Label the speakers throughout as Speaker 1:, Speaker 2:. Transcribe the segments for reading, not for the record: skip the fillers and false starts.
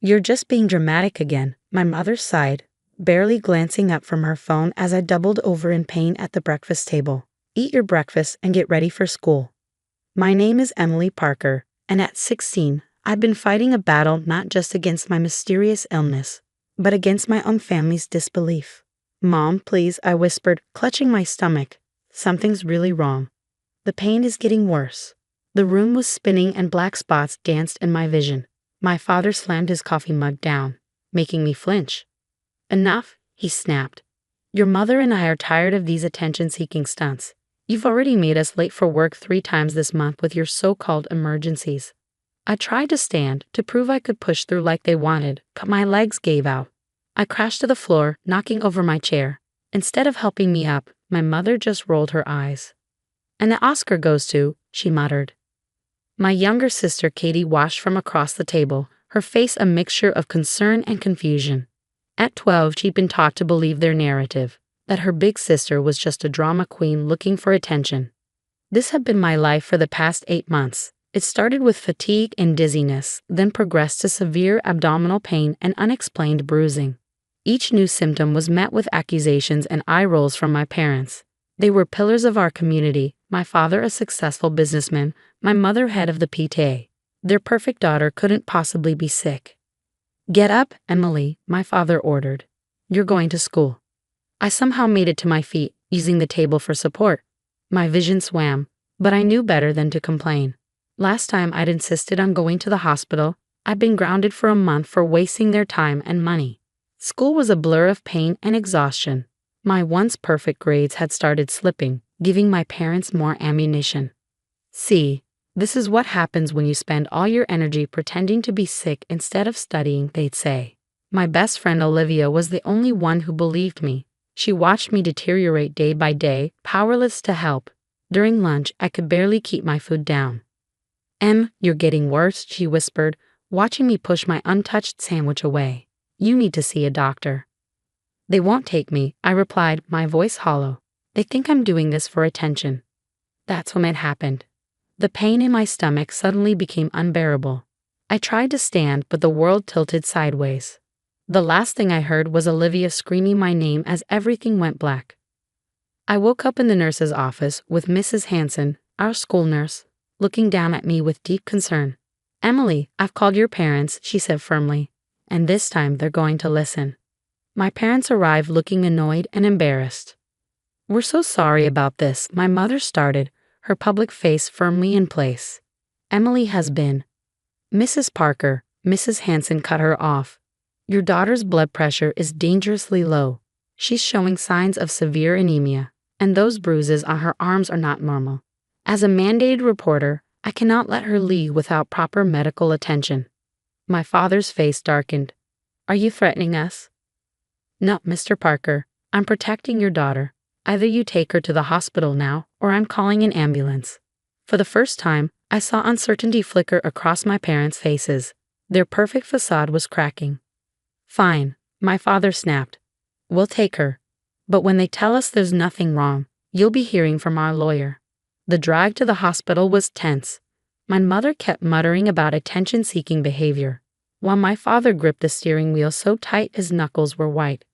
Speaker 1: You're just being dramatic again, my mother sighed, barely glancing up from her phone as I doubled over in pain at the breakfast table. Eat your breakfast and get ready for school. My name is Emily Parker, and at 16, I've been fighting a battle not just against my mysterious illness, but against my own family's disbelief. Mom, please, I whispered, clutching my stomach. Something's really wrong. The pain is getting worse. The room was spinning and black spots danced in my vision. My father slammed his coffee mug down, making me flinch. Enough, he snapped. Your mother and I are tired of these attention-seeking stunts. You've already made us late for work 3 times this month with your so-called emergencies. I tried to stand to prove I could push through like they wanted, but my legs gave out. I crashed to the floor, knocking over my chair. Instead of helping me up, my mother just rolled her eyes. And the Oscar goes to, she muttered. My younger sister Katie watched from across the table, her face a mixture of concern and confusion. At 12, she'd been taught to believe their narrative, that her big sister was just a drama queen looking for attention. This had been my life for the past 8 months. It started with fatigue and dizziness, then progressed to severe abdominal pain and unexplained bruising. Each new symptom was met with accusations and eye rolls from my parents. They were pillars of our community, my father a successful businessman, my mother head of the PTA. Their perfect daughter couldn't possibly be sick. Get up, Emily, my father ordered. You're going to school. I somehow made it to my feet, using the table for support. My vision swam, but I knew better than to complain. Last time I'd insisted on going to the hospital, I'd been grounded for a month for wasting their time and money. School was a blur of pain and exhaustion. My once perfect grades had started slipping, giving my parents more ammunition. See, this is what happens when you spend all your energy pretending to be sick instead of studying, they'd say. My best friend Olivia was the only one who believed me. She watched me deteriorate day by day, powerless to help. During lunch, I could barely keep my food down. You're getting worse, she whispered, watching me push my untouched sandwich away. You need to see a doctor. They won't take me, I replied, my voice hollow. They think I'm doing this for attention. That's when it happened. The pain in my stomach suddenly became unbearable. I tried to stand, but the world tilted sideways. The last thing I heard was Olivia screaming my name as everything went black. I woke up in the nurse's office with Mrs. Hanson, our school nurse, looking down at me with deep concern. Emily, I've called your parents, she said firmly, and this time they're going to listen. My parents arrived looking annoyed and embarrassed. We're so sorry about this, my mother started, her public face firmly in place. Emily has been. Mrs. Parker, Mrs. Hanson cut her off. Your daughter's blood pressure is dangerously low. She's showing signs of severe anemia, and those bruises on her arms are not normal. As a mandated reporter, I cannot let her leave without proper medical attention. My father's face darkened. Are you threatening us? No, Mr. Parker, I'm protecting your daughter. Either you take her to the hospital now, or I'm calling an ambulance. For the first time, I saw uncertainty flicker across my parents' faces. Their perfect facade was cracking. Fine, my father snapped. We'll take her. But when they tell us there's nothing wrong, you'll be hearing from our lawyer. The drive to the hospital was tense. My mother kept muttering about attention-seeking behavior, while my father gripped the steering wheel so tight his knuckles were white.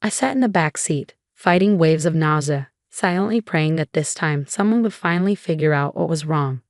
Speaker 1: I sat in the back seat, fighting waves of nausea, silently praying that this time someone would finally figure out what was wrong.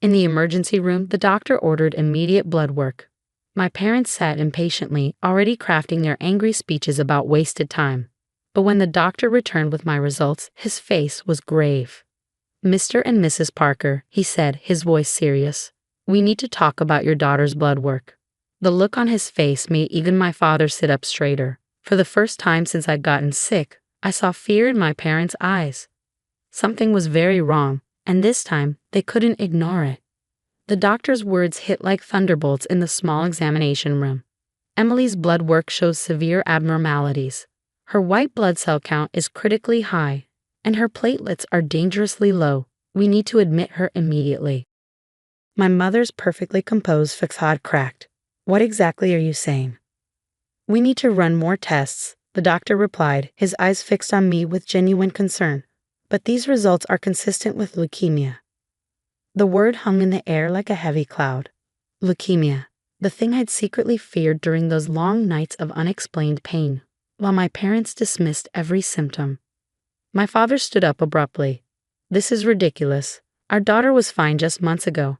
Speaker 1: In the emergency room, the doctor ordered immediate blood work. My parents sat impatiently, already crafting their angry speeches about wasted time. But when the doctor returned with my results, his face was grave. Mr. and Mrs. Parker, he said, his voice serious. We need to talk about your daughter's blood work. The look on his face made even my father sit up straighter. For the first time since I'd gotten sick, I saw fear in my parents' eyes. Something was very wrong, and this time they couldn't ignore it. The doctor's words hit like thunderbolts in the small examination room. Emily's blood work shows severe abnormalities. Her white blood cell count is critically high, and her platelets are dangerously low. We need to admit her immediately. My mother's perfectly composed facade cracked. What exactly are you saying? We need to run more tests, the doctor replied, his eyes fixed on me with genuine concern. But these results are consistent with leukemia. The word hung in the air like a heavy cloud. Leukemia. the thing I'd secretly feared during those long nights of unexplained pain, while my parents dismissed every symptom. My father stood up abruptly. "This is ridiculous. Our daughter was fine just months ago.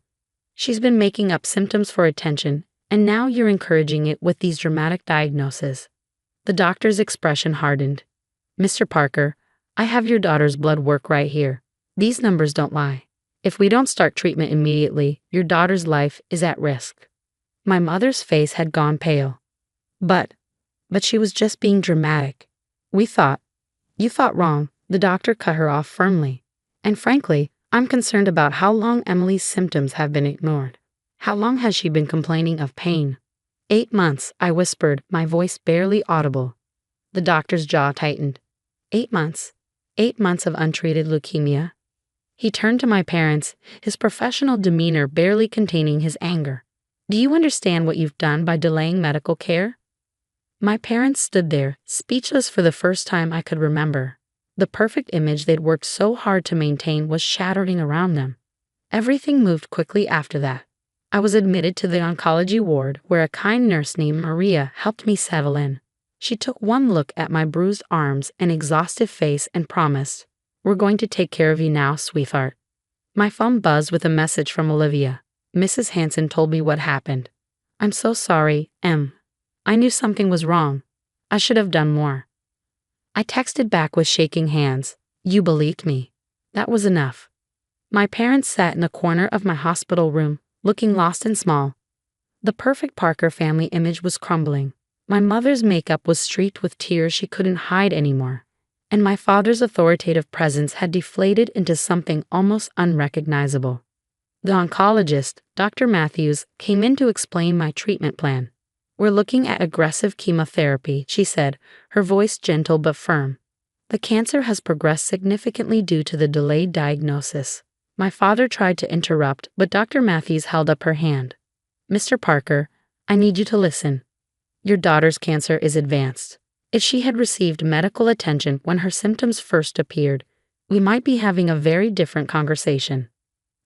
Speaker 1: She's been making up symptoms for attention, and now you're encouraging it with these dramatic diagnoses." The doctor's expression hardened. "Mr. Parker, I have your daughter's blood work right here. These numbers don't lie. If we don't start treatment immediately, your daughter's life is at risk." My mother's face had gone pale. But she was just being dramatic. You thought wrong," the doctor cut her off firmly. "And frankly, I'm concerned about how long Emily's symptoms have been ignored. How long has she been complaining of pain?" "8 months," I whispered, my voice barely audible. The doctor's jaw tightened. 8 months. 8 months of untreated leukemia. He turned to my parents, his professional demeanor barely containing his anger. "Do you understand what you've done by delaying medical care?" My parents stood there, speechless for the first time I could remember. The perfect image they'd worked so hard to maintain was shattering around them. Everything moved quickly after that. I was admitted to the oncology ward, where a kind nurse named Maria helped me settle in. She took one look at my bruised arms and exhausted face and promised, "We're going to take care of you now, sweetheart." My phone buzzed with a message from Olivia. "Mrs. Hanson told me what happened. I'm so sorry, Em. I knew something was wrong. I should have done more." I texted back with shaking hands. "You believed me." That was enough. My parents sat in a corner of my hospital room, looking lost and small. The perfect Parker family image was crumbling. My mother's makeup was streaked with tears she couldn't hide anymore, and my father's authoritative presence had deflated into something almost unrecognizable. The oncologist, Dr. Matthews, came in to explain my treatment plan. "We're looking at aggressive chemotherapy," she said, her voice gentle but firm. "The cancer has progressed significantly due to the delayed diagnosis." My father tried to interrupt, but Dr. Matthews held up her hand. "Mr. Parker, I need you to listen. Your daughter's cancer is advanced. If she had received medical attention when her symptoms first appeared, we might be having a very different conversation."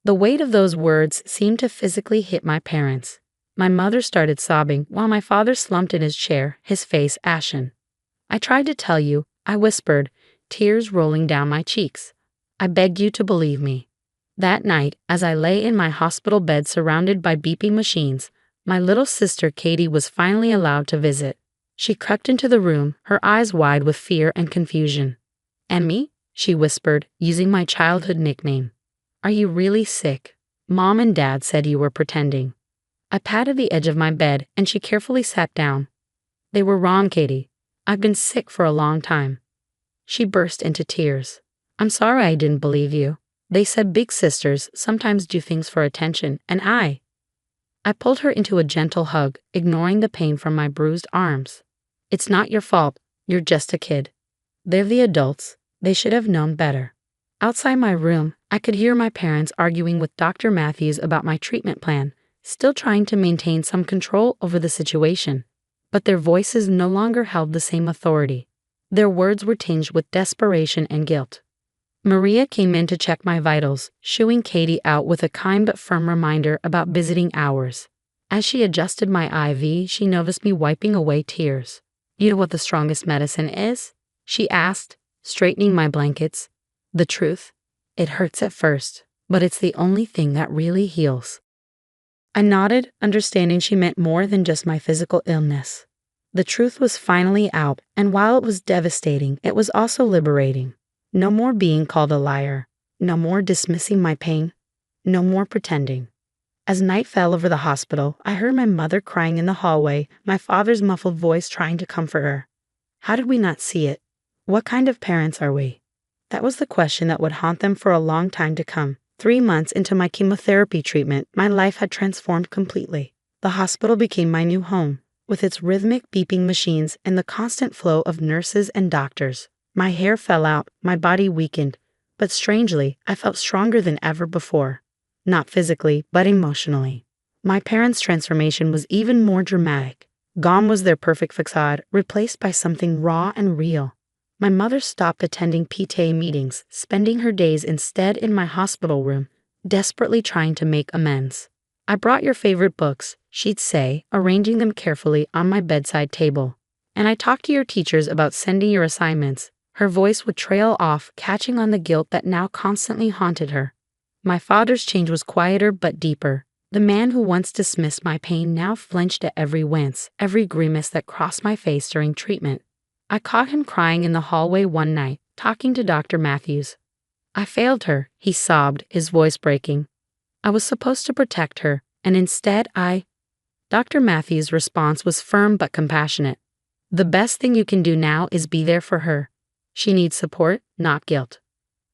Speaker 1: The weight of those words seemed to physically hit my parents. My mother started sobbing while my father slumped in his chair, his face ashen. "I tried to tell you," I whispered, tears rolling down my cheeks. "I begged you to believe me." That night, as I lay in my hospital bed surrounded by beeping machines, my little sister Katie was finally allowed to visit. She crept into the room, her eyes wide with fear and confusion. "Emmy," she whispered, using my childhood nickname. "Are you really sick? Mom and Dad said you were pretending." I patted the edge of my bed, and she carefully sat down. "They were wrong, Katie. I've been sick for a long time." She burst into tears. "I'm sorry I didn't believe you. They said big sisters sometimes do things for attention, and I pulled her into a gentle hug, ignoring the pain from my bruised arms. "It's not your fault. You're just a kid. They're the adults. They should have known better." Outside my room, I could hear my parents arguing with Dr. Matthews about my treatment plan, still trying to maintain some control over the situation. But their voices no longer held the same authority. Their words were tinged with desperation and guilt. Maria came in to check my vitals, shooing Katie out with a kind but firm reminder about visiting hours. As she adjusted my IV, she noticed me wiping away tears. "You know what the strongest medicine is?" she asked, straightening my blankets. "The truth. It hurts at first, but it's the only thing that really heals." I nodded, understanding she meant more than just my physical illness. The truth was finally out, and while it was devastating, it was also liberating. No more being called a liar. No more dismissing my pain. No more pretending. As night fell over the hospital, I heard my mother crying in the hallway, my father's muffled voice trying to comfort her. How did we not see it? What kind of parents are we? That was the question that would haunt them for a long time to come. 3 months into my chemotherapy treatment, my life had transformed completely. The hospital became my new home, with its rhythmic beeping machines and the constant flow of nurses and doctors. My hair fell out, my body weakened, but strangely, I felt stronger than ever before. Not physically, but emotionally. My parents' transformation was even more dramatic. Gone was their perfect facade, replaced by something raw and real. My mother stopped attending PTA meetings, spending her days instead in my hospital room, desperately trying to make amends. "I brought your favorite books. she'd say, arranging them carefully on my bedside table. And I talked to your teachers about sending your assignments. Her voice would trail off, catching on the guilt that now constantly haunted her. My father's change was quieter but deeper. The man who once dismissed my pain now flinched at every wince, every grimace that crossed my face during treatment. I caught him crying in the hallway one night, talking to Dr. Matthews. I failed her, he sobbed, his voice breaking. I was supposed to protect her, and instead Dr. Matthews' response was firm but compassionate. The best thing you can do now is be there for her. She needs support, not guilt.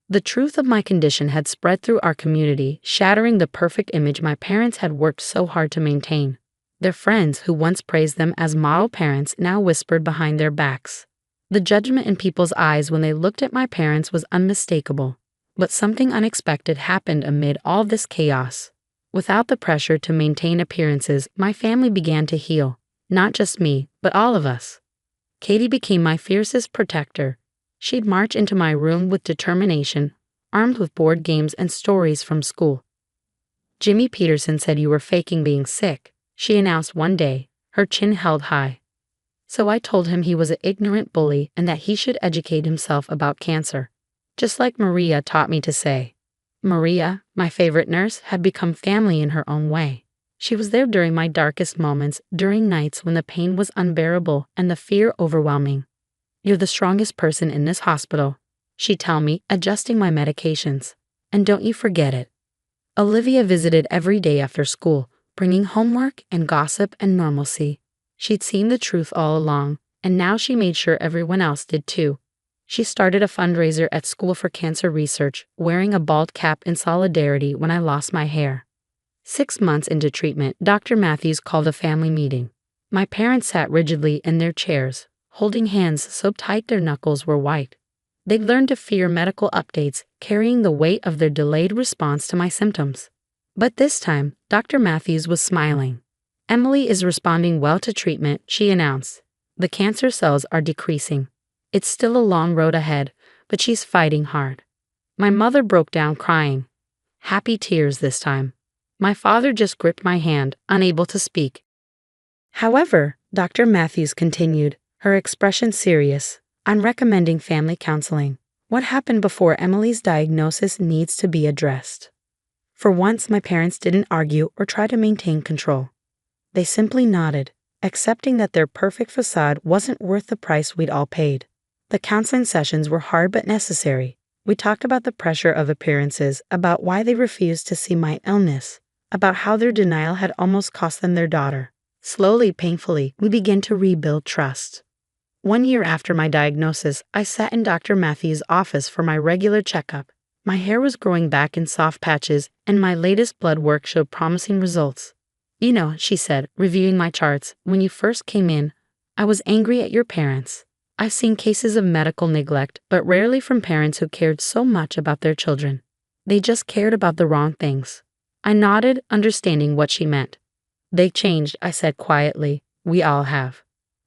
Speaker 1: The truth of my condition had spread through our community, shattering the perfect image my parents had worked so hard to maintain. Their friends, who once praised them as model parents, now whispered behind their backs. The judgment in people's eyes when they looked at my parents was unmistakable. But something unexpected happened amid all this chaos. Without the pressure to maintain appearances, my family began to heal. Not just me, but all of us. Katie became my fiercest protector. She'd march into my room with determination, armed with board games and stories from school. Jimmy Peterson said you were faking being sick, she announced one day, her chin held high. So I told him he was an ignorant bully and that he should educate himself about cancer. Just like Maria taught me to say. Maria, my favorite nurse, had become family in her own way. She was there during my darkest moments, during nights when the pain was unbearable and the fear overwhelming. You're the strongest person in this hospital, she'd tell me, adjusting my medications. And don't you forget it. Olivia visited every day after school, bringing homework and gossip and normalcy. She'd seen the truth all along, and now she made sure everyone else did too. She started a fundraiser at school for cancer research, wearing a bald cap in solidarity when I lost my hair. 6 months into treatment, Dr. Matthews called a family meeting. My parents sat rigidly in their chairs, holding hands so tight their knuckles were white. They'd learned to fear medical updates, carrying the weight of their delayed response to my symptoms. But this time, Dr. Matthews was smiling. Emily is responding well to treatment, she announced. The cancer cells are decreasing. It's still a long road ahead, but she's fighting hard. My mother broke down crying. Happy tears this time. My father just gripped my hand, unable to speak. However, Dr. Matthews continued, her expression serious. I'm recommending family counseling. What happened before Emily's diagnosis needs to be addressed. For once, my parents didn't argue or try to maintain control. They simply nodded, accepting that their perfect facade wasn't worth the price we'd all paid. The counseling sessions were hard but necessary. We talked about the pressure of appearances, about why they refused to see my illness, about how their denial had almost cost them their daughter. Slowly, painfully, we began to rebuild trust. 1 year after my diagnosis, I sat in Dr. Matthews' office for my regular checkup. My hair was growing back in soft patches, and my latest blood work showed promising results. You know, she said, reviewing my charts, when you first came in, I was angry at your parents. I've seen cases of medical neglect, but rarely from parents who cared so much about their children. They just cared about the wrong things. I nodded, understanding what she meant. They changed, I said quietly. We all have.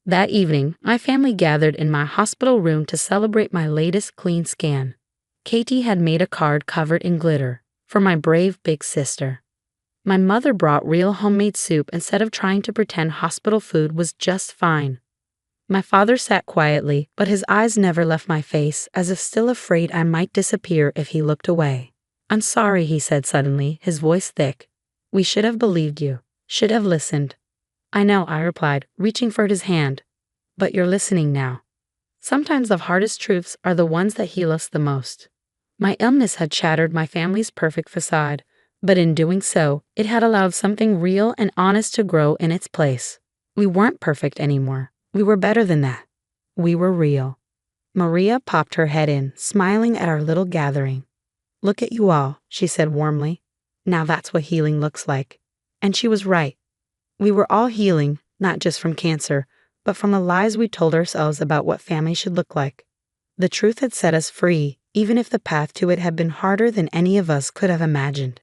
Speaker 1: That evening, my family gathered in my hospital room to celebrate my latest clean scan. Katie had made a card covered in glitter for my brave big sister. My mother brought real homemade soup instead of trying to pretend hospital food was just fine. My father sat quietly, but his eyes never left my face, as if still afraid I might disappear if he looked away. I'm sorry, he said suddenly, his voice thick. We should have believed you, should have listened. I know, I replied, reaching for his hand. But you're listening now. Sometimes the hardest truths are the ones that heal us the most. My illness had shattered my family's perfect facade, but in doing so, it had allowed something real and honest to grow in its place. We weren't perfect anymore. We were better than that. We were real. Maria popped her head in, smiling at our little gathering. Look at you all, she said warmly. Now that's what healing looks like. And she was right. We were all healing, not just from cancer, but from the lies we told ourselves about what family should look like. The truth had set us free, even if the path to it had been harder than any of us could have imagined.